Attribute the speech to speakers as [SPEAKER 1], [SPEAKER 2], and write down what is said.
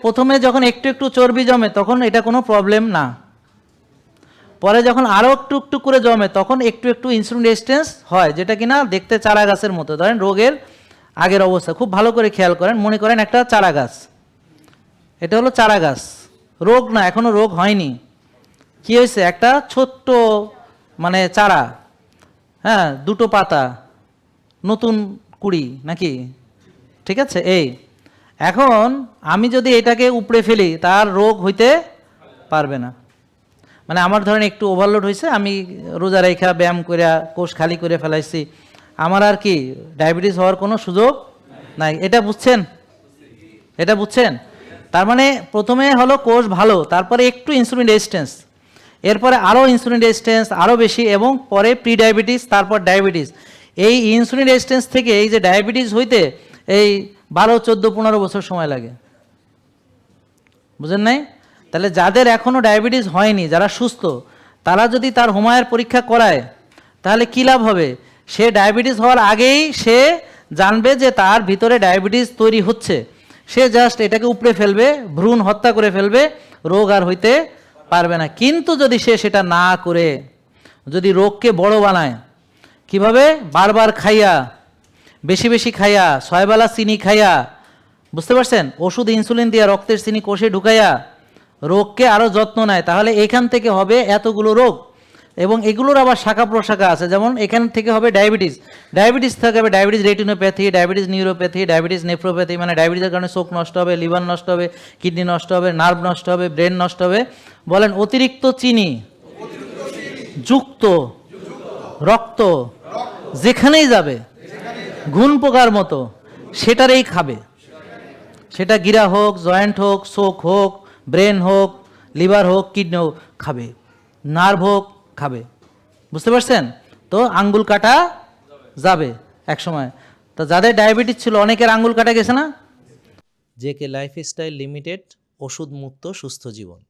[SPEAKER 1] প্রথমে যখন একটু একটু চর্বি জমে তখন এটা কোনো প্রবলেম না, পরে যখন আরও একটু একটু করে জমে তখন একটু একটু ইনসুলিন রেজিস্ট্যান্স হয়, যেটা কিনা দেখতে চারা গাছের মতো। ধরেন রোগের আগের অবস্থা খুব ভালো করে খেয়াল করেন, মনে করেন একটা চারা গাছ, এটা হলো চারা গাছ, রোগ না, এখনো রোগ হয়নি। কি হয়েছে? একটা ছোট্ট মানে চারা, হ্যাঁ, দুটো পাতা, নতুন কুড়ি নাকি, ঠিক আছে। এই এখন আমি যদি এটাকে উপড়ে ফেলি তার রোগ হইতে পারবে না। মানে আমার ধরেন একটু ওভারলোড হয়েছে, আমি রোজা রেখা ব্যায়াম করে কোষ খালি করে ফেলাইছি, আমার আর কি ডায়াবেটিস হওয়ার কোনো সুযোগ নাই। এটা বুঝছেন? এটা বুঝছেন? তার মানে প্রথমে হলো কোষ ভালো, তারপরে একটু ইনসুলিন রেজিস্ট্যান্স, এরপরে আরও ইনসুলিন রেজিস্ট্যান্স আরও বেশি, এবং পরে প্রি ডায়াবেটিস, তারপর ডায়াবেটিস। এই ইনসুলিন রেজিস্ট্যান্স থেকে এই যে ডায়াবেটিস হইতে এই 12, 14, 15 বছর সময় লাগে। বুঝেন নাই? তাহলে যাদের এখনও ডায়াবেটিস হয়নি, যারা সুস্থ, তারা যদি তার হোমায়ের পরীক্ষা করায় তাহলে কী লাভ হবে? সে ডায়াবেটিস হওয়ার আগেই সে জানবে যে তার ভিতরে ডায়াবেটিস তৈরি হচ্ছে, সে জাস্ট এটাকে উপড়ে ফেলবে, ভ্রূণ হত্যা করে ফেলবে, রোগ আর হইতে পারবে না। কিন্তু যদি সে সেটা না করে যদি রোগকে বড় বানায়, কিভাবে? বারবার খাইয়া, বেশি বেশি খাইয়া, 6 বেলা চিনি খাইয়া, বুঝতে পারছেন, ওষুধ ইনসুলিন দিয়া রক্তের চিনি কোষে ঢুকাইয়া রোগকে আরও যত্ন নেয়, তাহলে এখান থেকে হবে এতগুলো রোগ। এবং এগুলোর আবার শাখা প্রশাখা আছে, যেমন এখান থেকে হবে ডায়াবেটিস, ডায়াবেটিস থেকে হবে diabetes retinopathy, diabetes neuropathy, diabetes nephropathy, মানে ডায়াবেটিসের কারণে চোখ নষ্ট হবে, লিভার নষ্ট হবে, কিডনি নষ্ট হবে, নার্ভ নষ্ট হবে, ব্রেন নষ্ট হবে। বলেন, অতিরিক্ত চিনি যুক্ত রক্ত যেখানেই যাবে ঘুণ পোকার মতো সেটারই খাবে, সেটা গিরা হোক, জয়েন্ট হোক, চোখ হোক, ব্রেন হোক, লিভার হোক, কিডনি হোক, খাবে, নার্ভ হোক, খাবে। বুঝতে পারছেন? তো আঙ্গুল কাটা যাবে এক সময়। তো যাদের ডায়াবেটিস ছিল অনেকের আঙ্গুল কাটা গেছে না।
[SPEAKER 2] জেকে লাইফস্টাইল লিমিটেড, ওষুধ মুক্ত সুস্থ জীবন।